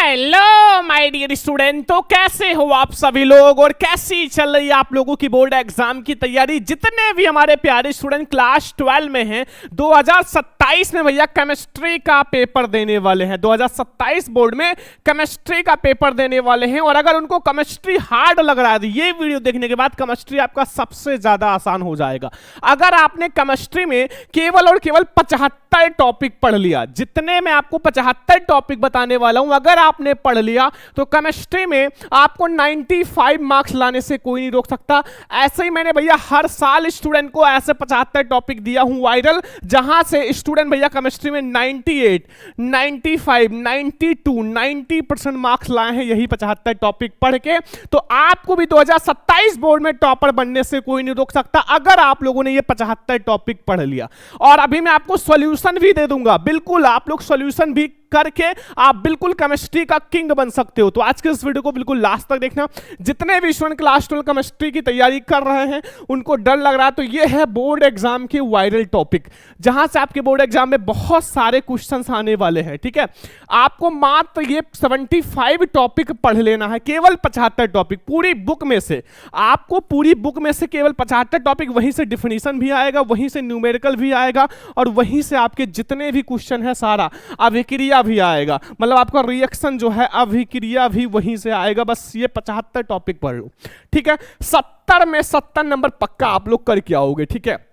Hello my dear student, तो कैसे हो आप सभी लोग और कैसी चल रही है आप लोगों की बोर्ड एग्जाम की तैयारी। जितने भी हमारे प्यारे स्टूडेंट क्लास 12 में हैं 2027 में भैया केमिस्ट्री का पेपर देने वाले हैं। 2027 बोर्ड में केमिस्ट्री का पेपर देने वाले हैं और अगर उनको केमिस्ट्री हार्ड लग रहा है ये वीडियो देखने के बाद केमिस्ट्री आपका सबसे ज्यादा आसान हो जाएगा। अगर आपने केमिस्ट्री में केवल और केवल 75 टॉपिक पढ़ लिया, जितने मैं आपको 75 टॉपिक बताने वाला हूं, अगर आपने पढ़ लिया तो केमिस्ट्री में आपको 95 मार्क्स लाने से कोई नहीं रोक सकता। ऐसे ही मैंने भैया हर साल स्टूडेंट को ऐसे 75 टॉपिक दिया हूं वायरल, जहां से स्टूडेंट भैया केमिस्ट्री में 98, 95, 92, 90% मार्क्स लाए हैं यही 75 टॉपिक पढ़ के। तो आपको भी 2027 बोर्ड में टॉपर बनने से कोई नहीं रोक सकता अगर आप लोगों ने ये 75 टॉपिक पढ़ लिया। और अभी मैं आपको सॉल्यूशन भी दे दूंगा, बिल्कुल आप लोग सॉल्यूशन भी करके आप बिल्कुल केमिस्ट्री का किंग बन सकते हो। तो आज के इस वीडियो को बिल्कुल लास्ट तक देखना। जितने भी स्टूडेंट क्लास 12 केमिस्ट्री की तैयारी कर रहे हैं उनको डर लग रहा है तो ये है बोर्ड एग्जाम के वायरल टॉपिक, जहां से आपके बोर्ड एग्जाम में बहुत सारे क्वेश्चंस आने वाले हैं। ठीक है, आपको मात्र ये 75 टॉपिक पढ़ लेना है, केवल 75 टॉपिक पूरी बुक में से। आपको पूरी बुक में से केवल 75 टॉपिक, वहीं से डिफिनीशन भी आएगा, वहीं से न्यूमेरिकल भी आएगा और वहीं से आपके जितने भी क्वेश्चन है सारा अभिक्रिया भी आएगा, मतलब आपका रिएक्शन जो है अभिक्रिया भी वहीं से आएगा। बस ये 75 टॉपिक पढ़ लो, ठीक है। 70 में 70 नंबर पक्का आप लोग करके आओगे, ठीक है।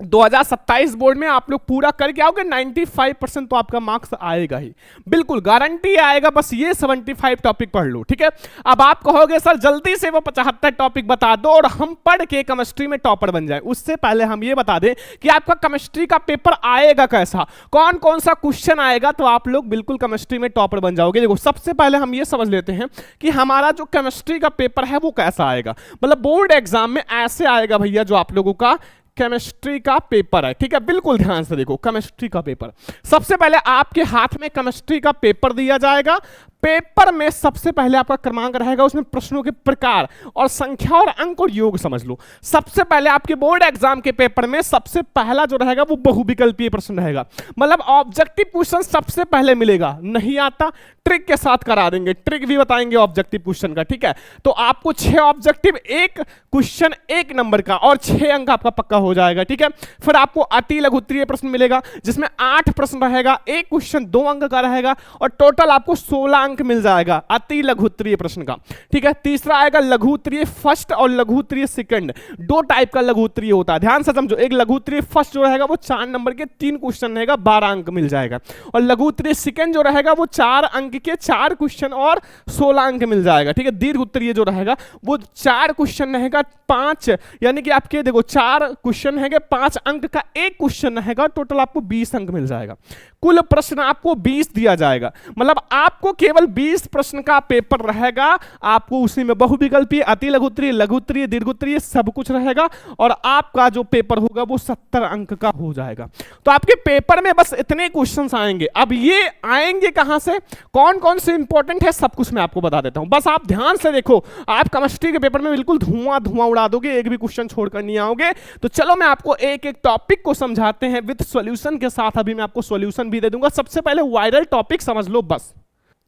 2027 बोर्ड में आप लोग पूरा करके आओगे, 95% तो आपका मार्क्स आएगा ही, बिल्कुल गारंटी आएगा। बस ये 75 टॉपिक पढ़ लो, ठीक है। अब आप कहोगे सर जल्दी से वो 75 टॉपिक बता दो और हम पढ़ के केमिस्ट्री में टॉपर बन जाए। उससे पहले हम ये बता दें कि आपका केमिस्ट्री का पेपर आएगा कैसा, कौन कौन सा क्वेश्चन आएगा, तो आप लोग बिल्कुल केमिस्ट्री में टॉपर बन जाओगे। देखो सबसे पहले हम ये समझ लेते हैं कि हमारा जो केमिस्ट्री का पेपर है वो कैसा आएगा। मतलब बोर्ड एग्जाम में ऐसे आएगा भैया जो आप लोगों का केमिस्ट्री का पेपर है, ठीक है। बिल्कुल ध्यान से देखो केमिस्ट्री का पेपर, सबसे पहले आपके हाथ में केमिस्ट्री का पेपर दिया जाएगा। पेपर में सबसे पहले आपका क्रमांक रहेगा, उसमें प्रश्नों के प्रकार और संख्या और अंक और योग समझ लो। सबसे पहले आपके बोर्ड एग्जाम के पेपर में सबसे पहला जो रहेगा वो बहुविकल्पीय प्रश्न रहेगा, मतलब ऑब्जेक्टिव क्वेश्चन सबसे पहले मिलेगा। नहीं आता ट्रिक के साथ करा देंगे, ट्रिक भी बताएंगे ऑब्जेक्टिव क्वेश्चन का, ठीक है। तो आपको 6 ऑब्जेक्टिव, एक क्वेश्चन 1 नंबर का और 6 अंक आपका पक्का हो जाएगा, ठीक है। फिर आपको अति लघु उत्तरीय प्रश्न मिलेगा जिसमें 8 प्रश्न रहेगा, एक क्वेश्चन 2 अंक का रहेगा और टोटल आपको 16 अंक मिल जाएगा अति लघु उत्तरीय प्रश्न का, ठीक है। तीसरा आएगा लघु उत्तरीय फर्स्ट और लघु उत्तरीय सेकंड, 2 टाइप का लघु उत्तरीय होता है, ध्यान से समझो। एक लघु उत्तरीय फर्स्ट जो रहेगा वो 4 नंबर के 3 क्वेश्चन रहेगा, 12 अंक मिल जाएगा। और लघु उत्तरीय सेकंड जो रहेगा वो 4 अंक के 4 क्वेश्चन और 16 अंक मिल जाएगा, ठीक है। दीर्घ उत्तरीय जो रहेगा वो 4 क्वेश्चन रहेगा, 5 यानी कि आपके देखो 4 क्वेश्चन है, 5 अंक का एक क्वेश्चन रहेगा, टोटल आपको 20 अंक मिल जाएगा। कुल प्रश्न आपको 20 दिया जाएगा, मतलब आपको केवल 20 प्रश्न का पेपर रहेगा। आपको उसी में बहुविकल्पीय, अति लघु उत्तरीय, लघु उत्तरीय, दीर्घ उत्तरीय सब कुछ रहेगा और आपका जो पेपर होगा वो 70 अंक का हो जाएगा। तो आपके पेपर में बस इतने क्वेश्चंस आएंगे। अब ये आएंगे कहां से, कौन कौन से इंपॉर्टेंट है, सब कुछ मैं आपको बता देता हूं। बस आप ध्यान से देखो, आप केमिस्ट्री के पेपर में बिल्कुल धुआं धुआं उड़ा दोगे, एक भी क्वेश्चन छोड़कर नहीं आओगे। तो चलो मैं आपको एक एक टॉपिक को समझाते हैं विद सॉल्यूशन के साथ। अभी मैं आपको सॉल्यूशन भी दे दूंगा। सबसे पहले वायरल टॉपिक समझ लो बस।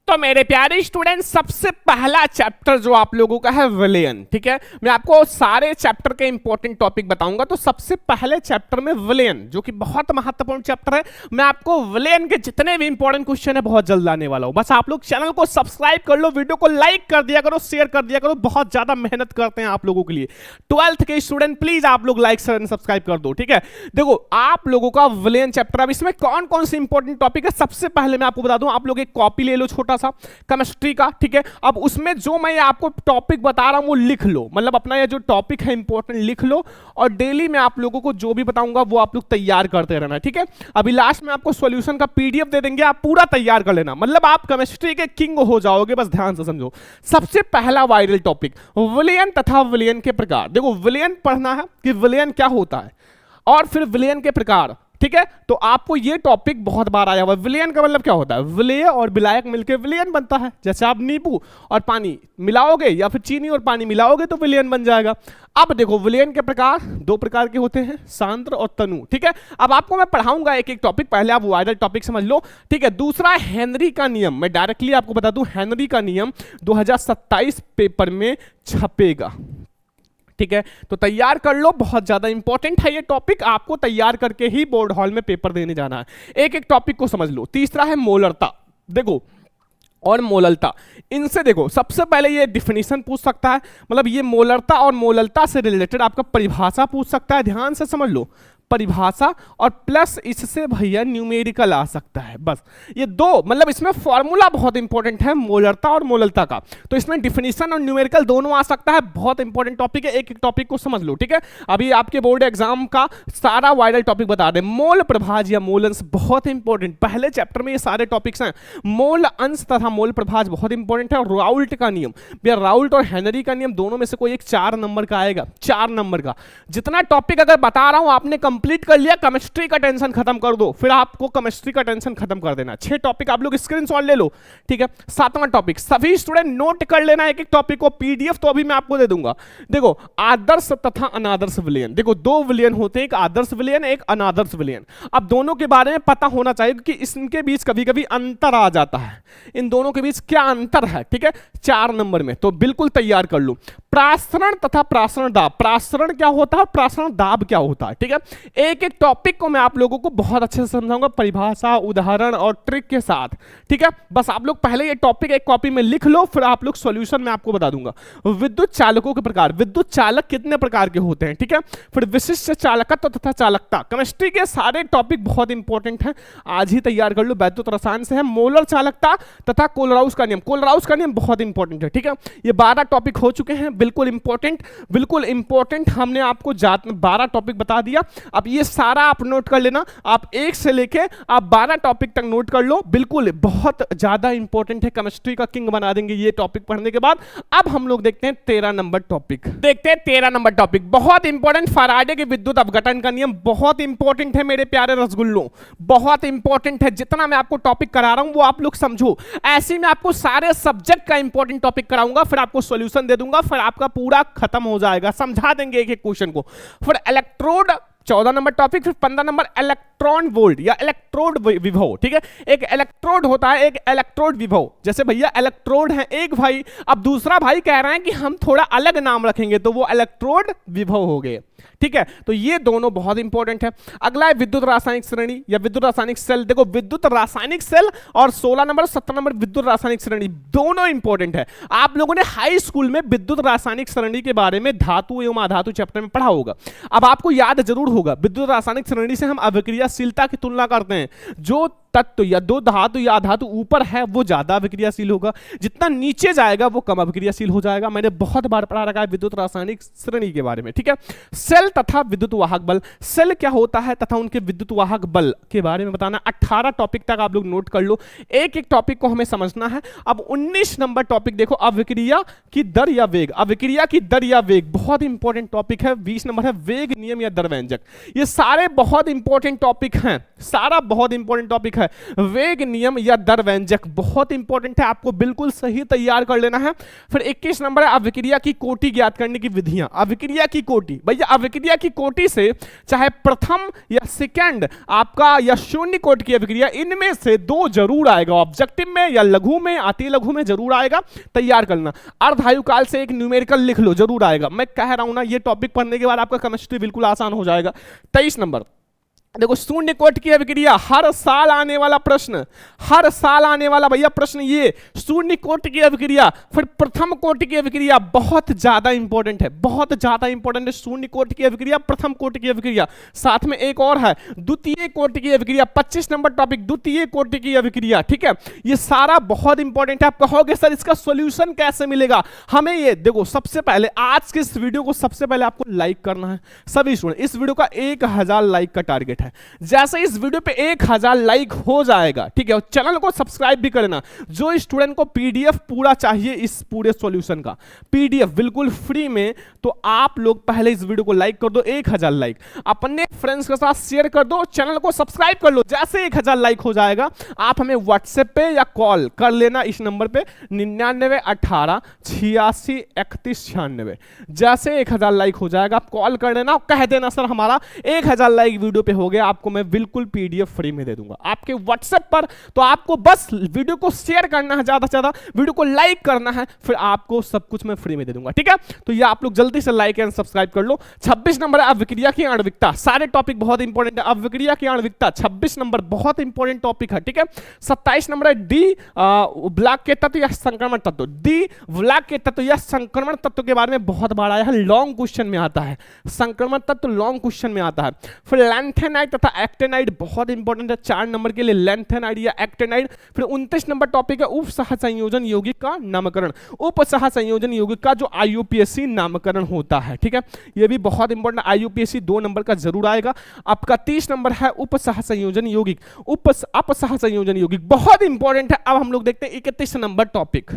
तो मेरे प्यारे स्टूडेंट, सबसे पहला चैप्टर जो आप लोगों का है विलेन, ठीक है। मैं आपको सारे चैप्टर के इंपॉर्टेंट टॉपिक बताऊंगा। तो सबसे पहले चैप्टर में विलेन, जो कि बहुत महत्वपूर्ण चैप्टर है, मैं आपको विलेन के जितने भी इंपॉर्टेंट क्वेश्चन है बहुत जल्द लाने वाला हूं। बस आप लोग चैनल को सब्सक्राइब कर लो, वीडियो को लाइक कर दिया करो, शेयर कर दिया करो, बहुत ज्यादा मेहनत करते हैं आप लोगों के लिए। 12th के स्टूडेंट प्लीज आप लोग लाइक शेयर सब्सक्राइब कर दो, ठीक है। देखो आप लोगों का विलेन चैप्टर, अब इसमें कौन कौन से इंपॉर्टेंट टॉपिक है सबसे पहले मैं आपको बता दूं। आप लोग एक कॉपी ले लो छोटा सा केमिस्ट्री का, ठीक है। अब उसमें जो मैं आपको टॉपिक बता रहा हूं वो लिख लो, मतलब अपना ये जो टॉपिक है इंपॉर्टेंट लिख लो और डेली मैं आप लोगों को जो भी बताऊंगा वो आप लोग तैयार करते रहना, ठीक है। अभी लास्ट में आपको सॉल्यूशन का पीडीएफ दे देंगे, आप पूरा तैयार कर लेना, मतलब आप केमिस्ट्री के किंग हो जाओगे। बस ध्यान से समझो। सबसे पहला वायरल टॉपिक विलेन तथा विलेन के प्रकार। देखो विलेन पढ़ना है कि विलेन क्या होता है और फिर विलेन के प्रकार, ठीक है, तो आपको ये टॉपिक बहुत बार आया हुआ है। विलयन का मतलब क्या होता है, विलय और विलायक मिलकर विलयन बनता है। जैसे आप नींबू और पानी मिलाओगे या फिर चीनी और पानी मिलाओगे तो विलयन बन जाएगा। अब देखो विलयन के प्रकार दो प्रकार के होते हैं, सांद्र और तनु। ठीक है, अब आपको मैं पढ़ाऊंगा एक एक टॉपिक, पहले आप वायरल टॉपिक समझ लो। ठीक है, दूसरा हेनरी का नियम, मैं डायरेक्टली आपको बता दूं, हेनरी का नियम 2027 पेपर में छपेगा। ठीक है, तो तैयार कर लो, बहुत ज्यादा इंपॉर्टेंट है ये टॉपिक, आपको तैयार करके ही बोर्ड हॉल में पेपर देने जाना है। एक एक टॉपिक को समझ लो। तीसरा है मोलरता, देखो, और मोललता। इनसे देखो, सबसे पहले ये डिफिनीशन पूछ सकता है, मतलब ये मोलरता और मोललता से रिलेटेड आपका परिभाषा पूछ सकता है। ध्यान से समझ लो, परिभाषा और प्लस इससे भैया न्यूमेरिकल आ सकता है। बस ये दो, मतलब इसमें फॉर्मूला बहुत इंपॉर्टेंट है मोलरता और मोललता का, तो इसमें डिफिनीशन और न्यूमेरिकल दोनों आ सकता है। बहुत इंपॉर्टेंट टॉपिक है, एक एक टॉपिक को समझ लो। ठीक है, अभी आपके बोर्ड एग्जाम का सारा वायरल टॉपिक बता दें। मोल प्रभाज या मोल अंश बहुत इंपॉर्टेंट, पहले चैप्टर में ये सारे टॉपिक्स हैं। मोल अंश तथा मोल प्रभाज बहुत इंपॉर्टेंट है। और राउल्ट का नियम, भैया राउल्ट और हेनरी का नियम दोनों में से कोई एक 4 नंबर का आएगा, 4 नंबर का। जितना टॉपिक अगर बता रहा हूं आपने कंप्लीट कर लिया, केमिस्ट्री का टेंशन खत्म कर दो, फिर आपको केमिस्ट्री का टेंशन खत्म कर देना। 6 टॉपिक आप लोग स्क्रीनशॉट ले लो। ठीक है, 7वां टॉपिक, सभी स्टूडेंट नोट कर लेना एक एक टॉपिक को, पीडीएफ तो अभी मैं आपको दे दूंगा। देखो, आदर्श तथा अनादर्श विलयन, देखो 2 विलयन होते हैं, एक आदर्श विलयन एक अनादर्श विलयन। अब दोनों के बारे में पता होना चाहिए कि इनके बीच कभी कभी अंतर आ जाता है, इन दोनों के बीच क्या अंतर है। ठीक है, 4 नंबर में, तो बिल्कुल तैयार कर लो। प्रासरण तथा प्रासरण दाब, प्रासरण क्या होता है, प्रासरण दाब क्या होता है। ठीक है, एक एक टॉपिक को मैं आप लोगों को बहुत अच्छे से समझाऊंगा, परिभाषा, उदाहरण और ट्रिक के साथ। ठीक है, बस आप लोग पहले ये टॉपिक एक कॉपी में लिख लो, फिर आप लोग सॉल्यूशन में आपको बता दूंगा। विद्युत चालकों के प्रकार, विद्युत चालक कितने प्रकार के होते हैं। ठीक है, फिर विशिष्ट चालकत्व तथा चालकता, केमिस्ट्री के सारे टॉपिक बहुत इंपॉर्टेंट हैं, आज ही तैयार कर लो। वैद्युत रसायन से है मोलर चालकता तथा कोलराउस का नियम, कोलराउस का नियम बहुत इंपॉर्टेंट है। ठीक है, ये 12 टॉपिक हो चुके हैं, बिल्कुल इंपॉर्टेंट, बिल्कुल इंपॉर्टेंट। हमने आपको 12 टॉपिक बता दिया। अब ये सारा आप नोट कर लेना, आप 1 से लेके आप 12 टॉपिक तक नोट कर लो, बिल्कुल बहुत ज्यादा इंपॉर्टेंट है, केमिस्ट्री का किंग बना देंगे ये टॉपिक पढ़ने के बाद। अब हम लोग देखते हैं 13 नंबर टॉपिक, देखते हैं 13 नंबर टॉपिक, बहुत इंपॉर्टेंट, फैराडे के विद्युत अपघटन का नियम बहुत इंपॉर्टेंट है मेरे प्यारे रसगुल्लों, बहुत इंपॉर्टेंट है। जितना मैं आपको टॉपिक करा रहा हूं वो आप लोग समझो, ऐसे मैं आपको सारे सब्जेक्ट का इंपॉर्टेंट टॉपिक कराऊंगा, फिर आपको सॉल्यूशन दे दूंगा, फिर आपका पूरा खत्म हो जाएगा, समझा देंगे एक एक क्वेश्चन को। फिर इलेक्ट्रोड 14 नंबर टॉपिक, फिर 15 नंबर इलेक्ट्रॉन वोल्ट या इलेक्ट्रोड विभव। ठीक है, एक इलेक्ट्रोड होता है, एक इलेक्ट्रोड विभव। जैसे भैया इलेक्ट्रोड है एक भाई, अब दूसरा भाई कह रहा है कि हम थोड़ा अलग नाम रखेंगे, तो वो इलेक्ट्रोड विभव हो गए। ठीक है, तो ये दोनों बहुत इंपॉर्टेंट है। अगला है विद्युत रासायनिक श्रेणी या विद्युत रासायनिक सेल। देखो, विद्युत रासायनिक सेल और 16 नंबर 17 नंबर विद्युत रासायनिक श्रेणी दोनों इंपॉर्टेंट है। आप लोगों ने हाई स्कूल में विद्युत रासायनिक श्रेणी के बारे में धातु एवं अधातु चैप्टर में पढ़ा होगा। अब आपको याद जरूर होगा, विद्युत रासायनिक श्रेणी से हम अभिक्रियाशीलता की तुलना करते हैं। जो तत्व या दो धातु या धातु ऊपर है वो ज्यादा अभिक्रियाशील होगा, जितना नीचे जाएगा वो कम अभिक्रियाशील हो जाएगा। मैंने बहुत बार पढ़ा रखा है विद्युत रासायनिक श्रेणी के बारे में। ठीक है, सेल तथा विद्युत वाहक बल, सेल क्या होता है तथा उनके विद्युत वाहक बल के बारे में बताना। 18 टॉपिक तक आप लोग नोट कर लो, एक एक टॉपिक को हमें समझना है। अब 19 नंबर टॉपिक देखो, अभिक्रिया की दर या वेग, अभिक्रिया की दर या वेग बहुत इंपॉर्टेंट टॉपिक है। 20 नंबर है वेग नियम या दर व्यंजक। ये सारे बहुत इंपॉर्टेंट टॉपिक हैं, सारा बहुत इंपॉर्टेंट टॉपिक है। वेग नियम या दर व्यंजक बहुत इंपॉर्टेंट है, आपको बिल्कुल सही तैयार कर लेना है। फिर 21 नंबर है अभिक्रिया की कोटि ज्ञात करने की विधियां। अभिक्रिया की कोटि, भैया अभिक्रिया की कोटि से चाहे प्रथम या सेकंड आपका या शून्य कोटि की अभिक्रिया, इनमें से 2 जरूर आएगा, ऑब्जेक्टिव में या लघु में, अति लघु में जरूर आएगा, तैयार करना। अर्धायुकाल से एक न्यूमेरिकल लिख लो, जरूर आएगा। मैं कह रहा हूं ना, ये टॉपिक पढ़ने के बाद आपका केमिस्ट्री बिल्कुल आसान हो जाएगा। 23 नंबर देखो, शून्य कोटि की अभिक्रिया, हर साल आने वाला प्रश्न, हर साल आने वाला भैया प्रश्न, ये शून्य कोटि की अभिक्रिया। फिर प्रथम कोटि की अभिक्रिया बहुत ज्यादा इंपॉर्टेंट है, बहुत ज्यादा इंपॉर्टेंट है शून्य कोटि की अभिक्रिया, प्रथम कोटि की अभिक्रिया। साथ में एक और है द्वितीय कोटि की अभिक्रिया, 25 नंबर टॉपिक द्वितीय कोटि की अभिक्रिया। ठीक है, ये सारा बहुत इंपॉर्टेंट है। आप कहोगे सर इसका सॉल्यूशन कैसे मिलेगा हमें? ये देखो, सबसे पहले आज के इस वीडियो को सबसे पहले आपको लाइक करना है सभी स्टूडेंट। इस वीडियो का 1000 लाइक का टारगेट, है। जैसे इस वीडियो पे 1000 लाइक हो जाएगा, ठीक है, और चैनल को सब्सक्राइब भी करना। जो स्टूडेंट को पीडीएफ पूरा चाहिए इस पूरे सॉल्यूशन का, पीडीएफ बिल्कुल फ्री में, तो आप लोग पहले इस वीडियो को लाइक कर दो, 1000 लाइक, अपने फ्रेंड्स के साथ शेयर कर दो, चैनल को सब्सक्राइब कर लो। जैसे 1000 लाइक हो जाएगा आप हमें व्हाट्सएप पे या कॉल कर लेना इस नंबर पे 99 18 86 31 96। जैसे 1000 लाइक हो जाएगा आप कॉल कर लेना, कह देना सर हमारा 1000 लाइक वीडियो पे हो गया, आपको मैं बिल्कुल पीडीएफ फ्री में दे दूंगा आपके व्हाट्सएप पर। तो आपको बस वीडियो को शेयर करना है, ज्यादा से ज्यादा वीडियो को लाइक करना है, फिर आपको सब कुछ मैं फ्री में दे दूंगा, ठीक है। तो ये आप लोग जल्दी से लाइक एंड सब्सक्राइब कर लो। 26 नंबर है अभिक्रिया की आणविकता, सारे टॉपिक बहुत इंपॉर्टेंट है। अभिक्रिया की आणविकता 26 नंबर बहुत इंपॉर्टेंट टॉपिक है, ठीक है। 27 नंबर है डी ब्लॉक के तत्व या संक्रमण तत्व, डी ब्लॉक के तत्व या संक्रमण तत्व के बारे में बहुत बार आया है, लॉन्ग क्वेश्चन में आता है, संक्रमण तत्व लॉन्ग क्वेश्चन में आता है। फिर लैंथेनाइड तथा एक्टेनाइड बहुत इंपॉर्टेंट है, 4 नंबर के लिए लैंथेनाइड या एक्टेनाइड। फिर 29 नंबर टॉपिक है उप सहसंयोजन यौगिक का नामकरण, उप सहसंयोजन यौगिक का जो आईयूपीएससी नामकरण होता है, ठीक है, ये भी बहुत इंपॉर्टेंट, आईयूपीएससी 2 नंबर का जरूर आएगा। आपका 30 नंबर है उप सहसंयोजन यौगिक, उप सहसंयोजन यौगिक बहुत इंपॉर्टेंट है। अब हम लोग देखते हैं 31 नंबर टॉपिक,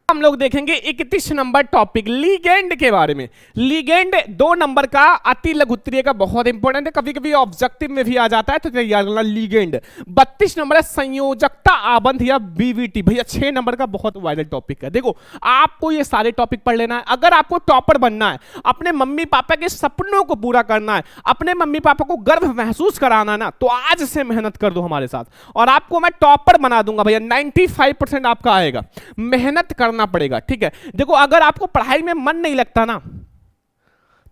हम लोग देखेंगे 31 नंबर टॉपिक लिगेंड के बारे में। लिगेंड 2 नंबर का अति लघु उत्तरीय का बहुत इंपॉर्टेंट है, कभी कभी ऑब्जेक्टिव में भी आ जाता है, तो तैयार करना लिगेंड। 32 नंबर है संयोजकता आबंध या बीवीटी, भैया 6 नंबर का बहुत वायरल टॉपिक है। देखो आपको ये सारे टॉपिक पढ़ लेना है, अगर आपको टॉपर बनना है, अपने मम्मी पापा के सपनों को पूरा करना है, अपने मम्मी पापा को गर्व महसूस कराना है ना, तो आज से मेहनत कर दो हमारे साथ और आपको मैं टॉपर बना दूंगा भैया। 95% आपका आएगा, मेहनत करना पड़ेगा, ठीक है। देखो अगर आपको पढ़ाई में मन नहीं लगता ना,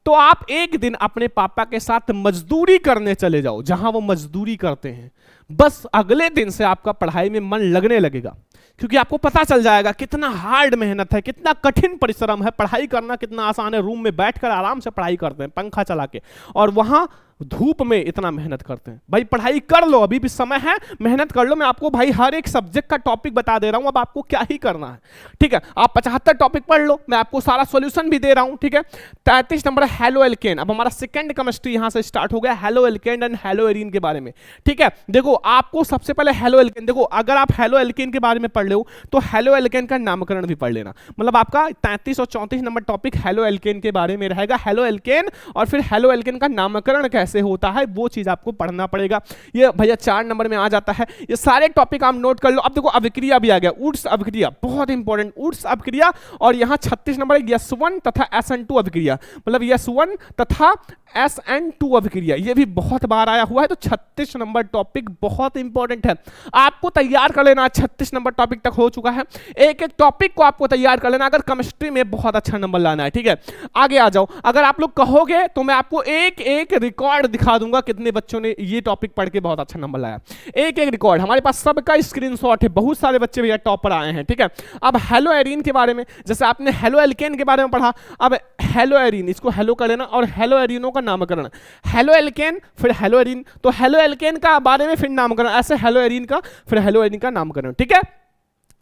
तो आप एक दिन अपने पापा के साथ मजदूरी करने चले जाओ जहां वो मजदूरी करते हैं, बस अगले दिन से आपका पढ़ाई में मन लगने लगेगा, क्योंकि आपको पता चल जाएगा कितना हार्ड मेहनत है, कितना कठिन परिश्रम है। पढ़ाई करना कितना आसान है, रूम में बैठकर आराम से पढ़ाई करते हैं पंखा चला के, और वहां धूप में इतना मेहनत करते हैं। भाई पढ़ाई कर लो, अभी भी समय है, मेहनत कर लो। मैं आपको भाई हर एक सब्जेक्ट का टॉपिक बता दे रहा हूं, अब आपको क्या ही करना है, ठीक है। आप 75 टॉपिक पढ़ लो, मैं आपको सारा सॉल्यूशन भी दे रहा हूं, ठीक है। 33 नंबर हेलो एल्केन, अब हमारा सेकंड केमिस्ट्री यहां से स्टार्ट हो गया, halo alkane and hello arene के बारे में, ठीक है। देखो आपको सबसे पहले हेलो एल्केन, देखो अगर आप हेलो एल्केन के बारे में पढ़ लो तो हेलो एल्केन का नामकरण भी पढ़ लेना, मतलब आपका 33 और 34 नंबर टॉपिक हेलो एल्केन के बारे में रहेगा। हेलो एल्केन और फिर हेलो एल्केन का नामकरण कैसे होता है वो चीज आपको पढ़ना पड़ेगा। ये भैया 4 नंबर में आ जाता है, ये सारे टॉपिक आप नोट कर लो। अब देखो अभिक्रिया भी आ गया, उड्स अभिक्रिया बहुत इंपॉर्टेंट, उड्स अभिक्रिया। और यहां 36 नंबर S1 तथा SN2 अभिक्रिया, मतलब S1 तथा SN2 अभिक्रिया, ये भी बहुत बार आया हुआ है, तो 36 नंबर टॉपिक बहुत इंपॉर्टेंट है, आपको तैयार कर लेना। 36 नंबर टॉपिक तक हो चुका है, एक एक टॉपिक को आपको तैयार कर लेना अगर केमिस्ट्री में बहुत अच्छा नंबर लाना है, ठीक है। आगे आ जाओ, अगर आप लोग कहोगे तो मैं आपको एक एक रिकॉर्ड दिखा दूंगा कितने बच्चों ने ये टॉपिक पढ़ के बहुत अच्छा नंबर लाया, एक एक रिकॉर्ड हमारे पास सबका स्क्रीनशॉट है, बहुत सारे बच्चे भैया टॉपर आए हैं, ठीक है। अब हेलो एरीन के बारे में, जैसे आपने हेलो एल्केन के बारे में पढ़ा, अब हेलो एरीन, इसको हेलो कर लेना, और हेलो एरीनों का नामकरण, हेलो एल्केन फिर हेलो एरीन, तो हेलो एल्केन का बारे में फिर नामकरण, ऐसे हेलो एरीन का फिर हेलो एरीन का नामकरण, ठीक है।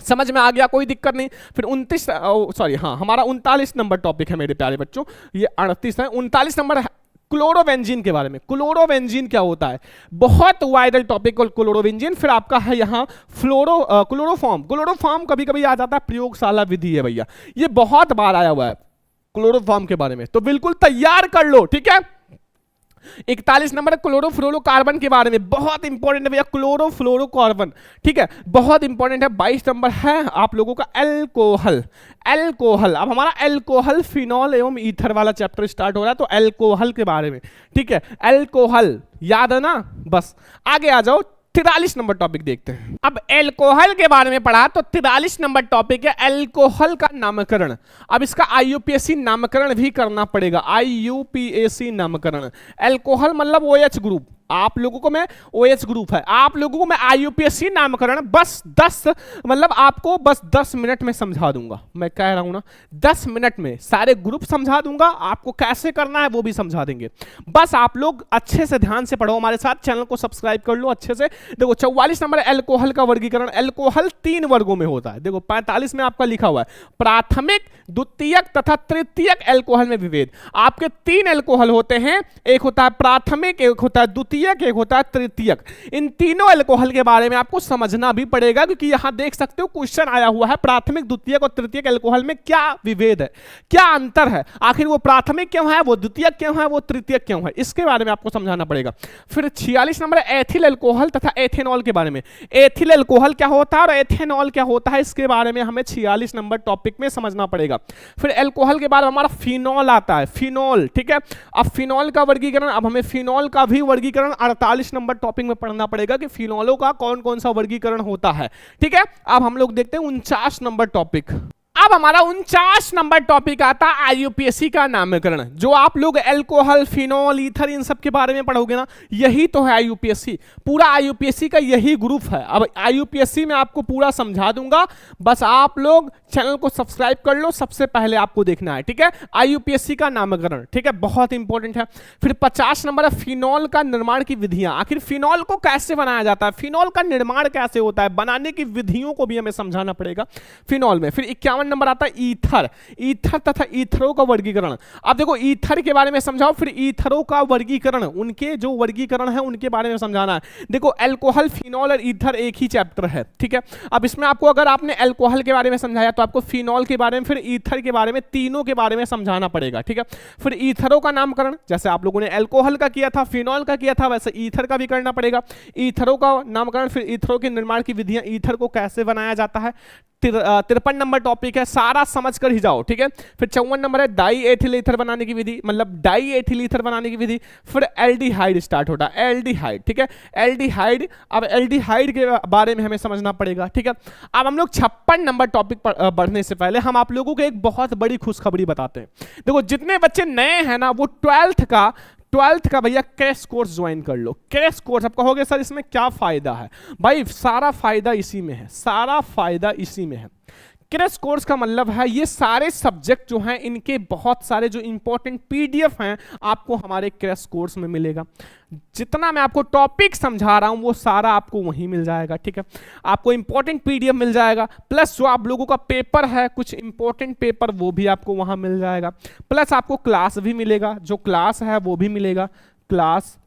समझ में आ गया, कोई दिक्कत नहीं। फिर 39 नंबर टॉपिक है मेरे प्यारे बच्चों, ये 38 है। 39 नंबर क्लोरोबेंजीन के बारे में, क्लोरोबेंजीन क्या होता है, बहुत वायरल टॉपिक क्लोरोबेंजीन। फिर आपका है यहाँ क्लोरोफॉर्म, क्लोरोफॉर्म कभी कभी आ जाता है, प्रयोगशाला विधि है भैया, ये बहुत बार आया हुआ है क्लोरोफॉर्म के बारे में, तो बिल्कुल तैयार कर लो, ठीक है। 41 नंबर क्लोरोफ्लोरोकार्बन के बारे में, बहुत इंपॉर्टेंट है भैया क्लोरोफ्लोरोकार्बन, ठीक है, बहुत इंपॉर्टेंट है। 22 नंबर है आप लोगों का एल्कोहल, एल्कोहल। अब हमारा एल्कोहल फिनॉल एवं ईथर वाला चैप्टर स्टार्ट हो रहा है, तो एल्कोहल के बारे में, ठीक है, एल्कोहल याद है ना। बस आगे आ जाओ, 43 नंबर टॉपिक देखते हैं। अब एल्कोहल के बारे में पढ़ा, तो 43 नंबर टॉपिक है एल्कोहल का नामकरण। अब इसका आईयूपीएससी नामकरण भी करना पड़ेगा, आईयूपीएससी नामकरण। एल्कोहल मतलब OH ग्रुप, आप लोगों को मैं OH ग्रुप है, आप लोगों को मैं आईयूपीएससी नामकरण बस 10 मतलब आपको बस 10 मिनट में समझा दूंगा, मैं कह रहा हूं ना 10 मिनट में सारे ग्रुप समझा दूंगा, आपको कैसे करना है वो भी समझा देंगे। बस आप लोग अच्छे से ध्यान से पढ़ो हमारे साथ, चैनल को सब्सक्राइब कर लो अच्छे से। देखो 44 नंबर एल्कोहल का वर्गीकरण, एल्कोहल 3 वर्गों में होता है। देखो 45 में आपका लिखा हुआ है प्राथमिक, द्वितीयक तथा तृतीयक एल्कोहल में विभेद। आपके 3 एल्कोहल होते हैं, एक होता है प्राथमिक, एक होता है द्वितीयक, द्वितीयक, एक होता है तृतीयक। इन तीनों अल्कोहल के बारे में आपको समझना भी पड़ेगा, क्योंकि यहां देख सकते हो क्वेश्चन आया हुआ है प्राथमिक, द्वितीयक और तृतीयक अल्कोहल में क्या विभेद है, क्या अंतर है, आखिर वो प्राथमिक क्यों है, वो द्वितीयक क्यों है, वो तृतीयक क्यों है, इसके बारे में आपको समझाना पड़ेगा। फिर 46 नंबर है एथिल अल्कोहल तथा एथेनॉल के बारे में। एथिल अल्कोहल क्या होता है और एथेनॉल क्या होता है, इसके बारे में हमें 46 नंबर टॉपिक में समझना पड़ेगा। फिर अल्कोहल के बाद हमारा फिनॉल आता है, फिनॉल, ठीक है। अब फिनॉल का वर्गीकरण, अब हमें फिनॉल का भी वर्गीकरण 48 नंबर टॉपिक में पढ़ना पड़ेगा कि फिनॉलों का कौन कौन सा वर्गीकरण होता है, ठीक है। अब हम लोग देखते हैं 49 नंबर टॉपिक। अब हमारा 49 नंबर टॉपिक आता है आईयूपीएसी का नामकरण। जो आप लोग अल्कोहल, फिनॉल, ईथर इन सब के बारे में पढ़ोगे ना, यही तो है आईयूपीएसी। पूरा आईयूपीएसी का यही ग्रुप है। अब आईयूपीएसी में आपको पूरा समझा दूंगा, बस आप लोग चैनल को सब्सक्राइब कर लो, सबसे पहले आपको देखना है, ठीक है। आईयूपीएसी का नामकरण, ठीक है, बहुत इंपॉर्टेंट है। फिर 50 नंबर है फिनॉल का निर्माण की विधियां। आखिर फिनॉल को कैसे बनाया जाता है, फिनॉल का निर्माण कैसे होता है, बनाने की विधियों को भी हमें समझाना पड़ेगा फिनॉल में। फिर 51 नंबर आता है ईथर, ईथर तथा ईथरों का वर्गीकरण। अब देखो ईथर के बारे में समझाओ, फिर ईथरों का वर्गीकरण, उनके जो वर्गीकरण है उनके बारे में समझाना है। देखो अल्कोहल, फिनॉल और ईथर एक ही चैप्टर है, ठीक है। अब इसमें आपको अगर आपने अल्कोहल के बारे में समझाया तो आपको फिनॉल के बारे में, फिर ईथर के बारे में, तीनों के बारे में समझाना पड़ेगा, ठीक है। फिर ईथरों का नामकरण, जैसे आप लोगों ने अल्कोहल का किया था, फिनॉल का किया था, वैसे ईथर का भी करना पड़ेगा। ईथरों का नामकरण, फिर ईथरों के निर्माण की विधियां, ईथर को कैसे बनाया जाता है। 53 नंबर टॉपिक है, सारा समझ कर ही जाओ, ठीक है। फिर 54 नंबर है डाई एथिल ईथर बनाने की विधि, मतलब डाई एथिल ईथर बनाने की विधि। फिर एल्डिहाइड स्टार्ट होता है, एल्डिहाइड, ठीक है, एल्डिहाइड। अब एल्डिहाइड के बारे में हमें समझना पड़ेगा, ठीक है। अब हम लोग 56 नंबर टॉपिक पर बढ़ने से पहले हम आप लोगों को एक बहुत बड़ी खुशखबरी बताते हैं। देखो जितने बच्चे नए हैं ना, वो 12th का भैया क्रैश कोर्स ज्वाइन कर लो। क्रैश कोर्स, आप कहोगे सर इसमें क्या फायदा है, भाई सारा फायदा इसी में है, सारा फायदा इसी में है। क्रैश कोर्स का मतलब है ये सारे सब्जेक्ट जो हैं इनके बहुत सारे जो इंपॉर्टेंट पीडीएफ हैं आपको हमारे क्रैश कोर्स में मिलेगा। जितना मैं आपको टॉपिक समझा रहा हूं वो सारा आपको वहीं मिल जाएगा, ठीक है। आपको इंपॉर्टेंट पीडीएफ मिल जाएगा, प्लस जो आप लोगों का पेपर है, कुछ इंपॉर्टेंट पेपर, वो भी आपको वहां मिल जाएगा। प्लस आपको क्लास भी मिलेगा, जो क्लास है वो भी मिलेगा, क्लास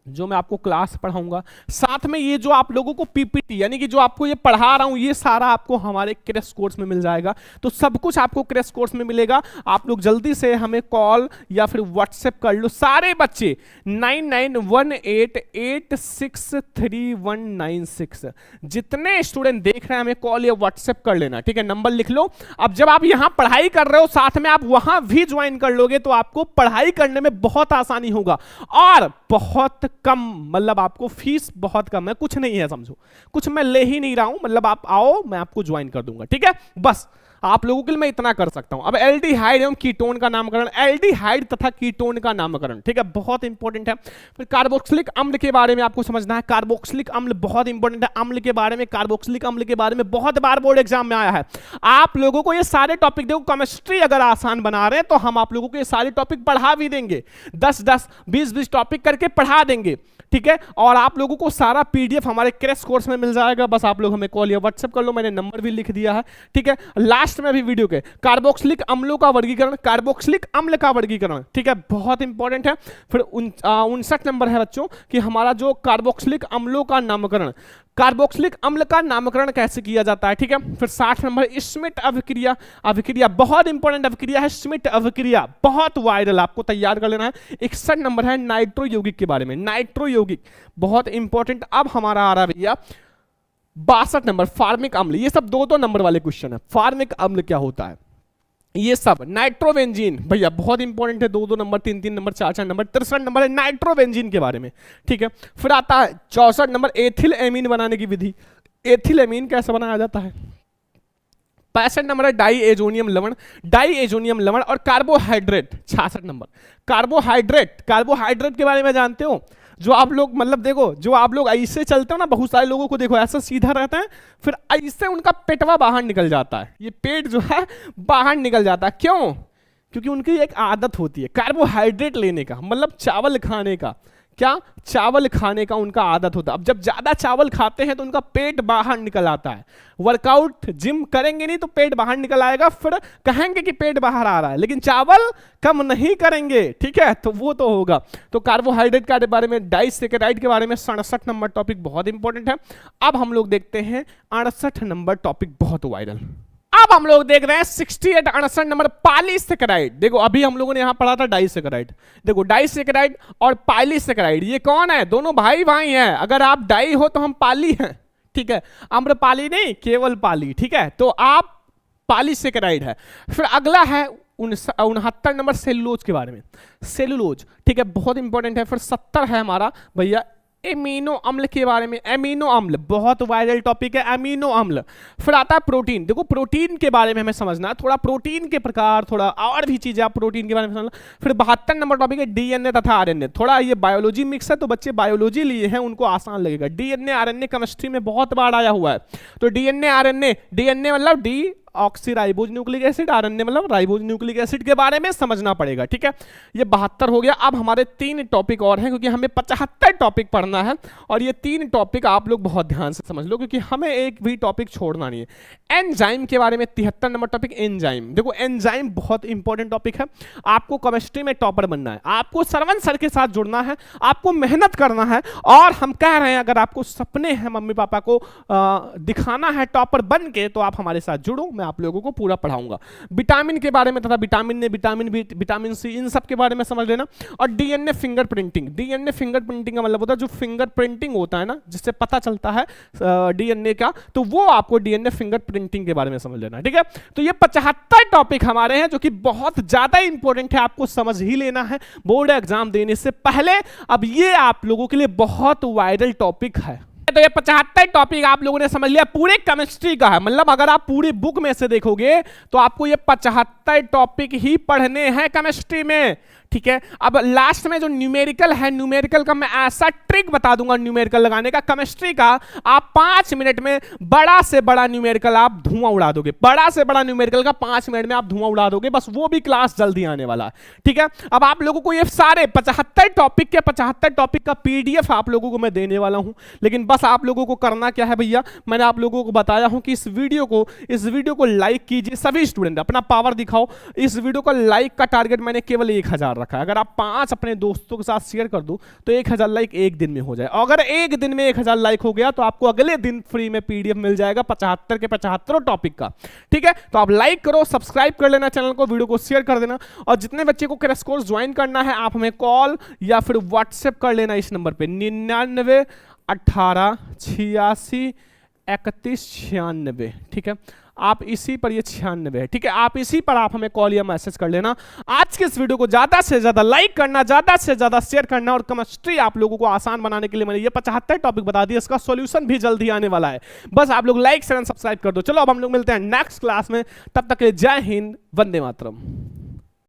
जो मैं आपको क्लास पढ़ाऊंगा। साथ में ये जो आप लोगों को पीपीटी, यानी कि जो आपको ये पढ़ा रहा हूं, ये सारा आपको हमारे क्रैश कोर्स में मिल जाएगा। तो सब कुछ आपको क्रैश कोर्स में मिलेगा। आप लोग जल्दी से हमें कॉल या फिर व्हाट्सएप कर लो, सारे बच्चे 9918863196। जितने स्टूडेंट देख रहे हैं हमें कॉल या व्हाट्सएप कर लेना, ठीक है, नंबर लिख लो। अब जब आप यहां पढ़ाई कर रहे हो, साथ में आप वहां भी ज्वाइन कर लोगे तो आपको पढ़ाई करने में बहुत आसानी होगा, और बहुत कम, मतलब आपको फीस बहुत कम है, कुछ नहीं है, समझो कुछ मैं ले ही नहीं रहा हूं, मतलब आप आओ मैं आपको ज्वाइन कर दूंगा, ठीक है। बस आप लोगों के लिए मैं इतना कर सकता हूं। अब एल्डिहाइड एवं कीटोन का नामकरण, एल्डिहाइड तथा कीटोन का नामकरण, ठीक है, बहुत इंपॉर्टेंट है। फिर कार्बोक्सिलिक अम्ल के बारे में आपको समझना है। कार्बोक्सिलिक अम्ल बहुत इंपॉर्टेंट है। अम्ल के बारे में, कार्बोक्सिलिक अम्ल के बारे में बहुत बार बोर्ड एग्जाम में आया है। आप लोगों को ये सारे टॉपिक, देखो केमिस्ट्री अगर आसान बना रहे हैं तो हम आप लोगों को ये सारे टॉपिक पढ़ा भी देंगे, 10-10, 20-20 टॉपिक करके पढ़ा देंगे, ठीक है। और आप लोगों को सारा पीडीएफ हमारे क्रैश कोर्स में मिल जाएगा। बस आप लोग हमें कॉल या व्हाट्सएप कर लो, मैंने नंबर भी लिख दिया है, ठीक है, लास्ट में भी वीडियो के। कार्बोक्सिलिक अम्लों का वर्गीकरण, कार्बोक्सिलिक अम्ल का वर्गीकरण, ठीक है, बहुत इंपॉर्टेंट है। फिर 59 नंबर है बच्चों कि हमारा जो कार्बोक्सिलिक अम्लों का नामकरण, कार्बोक्सिलिक अम्ल का नामकरण कैसे किया जाता है, ठीक है। फिर 60 नंबर श्मिट अभिक्रिया, अभिक्रिया बहुत इंपॉर्टेंट अभिक्रिया है, श्मिट अभिक्रिया बहुत वायरल, आपको तैयार कर लेना है। 61 नंबर है नाइट्रो यौगिक के बारे में, नाइट्रो यौगिक बहुत इंपॉर्टेंट। अब हमारा आ रहा है भैया 62 नंबर फार्मिक अम्ल। ये सब 2-2 नंबर वाले क्वेश्चन है। फार्मिक अम्ल क्या होता है, ये सब। नाइट्रोबेंजीन भैया बहुत इंपॉर्टेंट है, 2-2 नंबर, 3-3 नंबर, 4-4 नंबर। 63 नंबर है नाइट्रोबेंजीन के बारे में, ठीक है। फिर आता है 64 नंबर एथिल एमीन बनाने की विधि, एथिल एमीन कैसे बनाया जाता है। 65 नंबर है डाई एजोनियम लवण, डाई एजोनियम लवण और कार्बोहाइड्रेट। 66 नंबर कार्बोहाइड्रेट, कार्बोहाइड्रेट के बारे में जानते हो। जो आप लोग, मतलब देखो, जो आप लोग ऐसे चलते हो ना, बहुत सारे लोगों को देखो ऐसा सीधा रहता है, फिर ऐसे उनका पेटवा बाहर निकल जाता है, ये पेट जो है बाहर निकल जाता है। क्यों? क्योंकि उनकी एक आदत होती है कार्बोहाइड्रेट लेने का, मतलब चावल खाने का। क्या चावल खाने का उनका आदत होता है। अब जब ज्यादा चावल खाते हैं तो उनका पेट बाहर निकल आता है। वर्कआउट जिम करेंगे नहीं तो पेट बाहर निकल आएगा, फिर कहेंगे कि पेट बाहर आ रहा है, लेकिन चावल कम नहीं करेंगे, ठीक है, तो वो तो होगा। तो कार्बोहाइड्रेट के बारे में, डाइसेकेराइड के बारे में 67 नंबर टॉपिक बहुत इंपॉर्टेंट है। अब हम लोग देखते हैं 68 नंबर टॉपिक, बहुत वायरल। अब हम लोग देख रहे हैं 68 68 नंबर पॉलीसेकेराइड। देखो अभी हम लोगों ने यहां पढ़ा था डाइसेकेराइड। देखो डाइसेकेराइड और पॉलीसेकेराइड ये कौन है? दोनों भाई भाई हैं। अगर आप डाई हो तो हम पाली हैं, ठीक है, आम्रपाली नहीं, केवल पाली, ठीक है, तो आप पॉलीसेकेराइड है। फिर अगला है 69 नंबर सेलुलोज के बारे में। सेलुलोज, ठीक है, बहुत इंपॉर्टेंट है। फिर 70 है हमारा भैया एमिनो अम्ल के बारे में। एमिनो अम्ल बहुत वायरल टॉपिक है, एमिनो अम्ल। फिर आता है प्रोटीन। देखो प्रोटीन के बारे में हमें समझना है, थोड़ा प्रोटीन के प्रकार, थोड़ा और भी चीजें आप प्रोटीन के बारे में समझना। फिर 72 नंबर टॉपिक है डीएनए तथा आरएनए। थोड़ा ये बायोलॉजी मिक्स है तो बच्चे बायोलॉजी लिए हैं उनको आसान लगेगा। डीएनए आरएनए केमिस्ट्री में बहुत बार आया हुआ है। तो डीएनए आरएनए, डीएनए मतलब D oxyribose nucleic acid, RNA मतलब राइबोज न्यूक्लिक एसिड के बारे में समझना पड़ेगा, ठीक है। ये 72 हो गया। अब हमारे 3 टॉपिक और हैं क्योंकि हमें 75 टॉपिक पढ़ना है और ये 3 टॉपिक आप लोग बहुत ध्यान से समझ लो क्योंकि हमें एक भी टॉपिक छोड़ना नहीं है। एंजाइम के बारे में 73 नंबर टॉपिक एंजाइम। देखो एंजाइम बहुत इंपॉर्टेंट टॉपिक है, आपको केमिस्ट्री में टॉपर बनना है, आपको सरवन सर के साथ जुड़ना है, आपको मेहनत करना है। और हम कह रहे हैं अगर आपको सपने हैं मम्मी पापा को दिखाना है टॉपर बन के तो आप हमारे साथ जुड़ो, मैं आप लोगों को पूरा पढ़ाऊंगा। विटामिन के बारे में तथा विटामिन ने, विटामिन बी, विटामिन सी, इन सब के बारे में समझ लेना। और डीएनए फिंगरप्रिंटिंग। डीएनए फिंगरप्रिंटिंग का मतलब होता है जो फिंगरप्रिंटिंग होता है ना, जिससे पता चलता है डीएनए का, तो वो आपको डीएनए फिंगरप्रिंटिंग के बारे में समझ लेना, ठीक है। तो ये 75 टॉपिक हमारे हैं जो कि बहुत ज्यादा इंपॉर्टेंट है, आपको समझ ही लेना है बोर्ड एग्जाम देने से पहले। अब ये आप लोगों के लिए बहुत वायरल टॉपिक है। तो ये 75 टॉपिक आप लोगों ने समझ लिया, पूरे केमिस्ट्री का है। मतलब अगर आप पूरी बुक में से देखोगे तो आपको ये 75 टॉपिक ही पढ़ने हैं केमिस्ट्री में, ठीक है। अब लास्ट में जो न्यूमेरिकल है, न्यूमेरिकल का मैं ऐसा ट्रिक बता दूंगा न्यूमेरिकल लगाने का केमिस्ट्री का, आप 5 मिनट में बड़ा से बड़ा न्यूमेरिकल आप धुआं उड़ा दोगे। बड़ा से बड़ा न्यूमेरिकल का 5 मिनट में आप धुआं उड़ा दोगे, बस वो भी क्लास जल्दी आने वाला है, ठीक है। अब आप लोगों को ये सारे 75 टॉपिक के 75 टॉपिक का पीडीएफ आप लोगों को मैं देने वाला हूं। लेकिन बस आप लोगों को करना क्या है भैया, मैंने आप लोगों को बताया हूं कि इस वीडियो को लाइक कीजिए। सभी स्टूडेंट अपना पावर दिखाओ। इस वीडियो को लाइक का टारगेट मैंने केवल 1000 रखा है। अगर आप 5 अपने दोस्तों के साथ शेयर कर दो तो 1000 लाइक एक दिन में हो जाए। अगर एक दिन में 1000 लाइक हो गया तो आपको अगले दिन फ्री में पीडीएफ मिल जाएगा 75 के 75 टॉपिक का, ठीक है। तो आप लाइक करो, सब्सक्राइब कर लेना चैनल को, वीडियो को शेयर कर देना। और जितने बच्चे को क्रैश कोर्स ज्वाइन करना है आप हमें कॉल या फिर व्हाट्सएप कर लेना इस नंबर पे 99 18 86 31 96, ठीक है। आप इसी पर, ये 96 है, ठीक है, आप इसी पर आप हमें कॉल या मैसेज कर लेना। आज के इस वीडियो को ज्यादा से ज्यादा लाइक करना, ज्यादा से ज्यादा शेयर करना। और केमिस्ट्री आप लोगों को आसान बनाने के लिए मैंने ये 75 टॉपिक बता दिया, इसका सॉल्यूशन भी जल्दी आने वाला है। बस आप लोग लाइक शेयर एंड सब्सक्राइब कर दो। चलो अब हम लोग मिलते हैं नेक्स्ट क्लास में, तब तक के लिए जय हिंद, वंदे मातरम।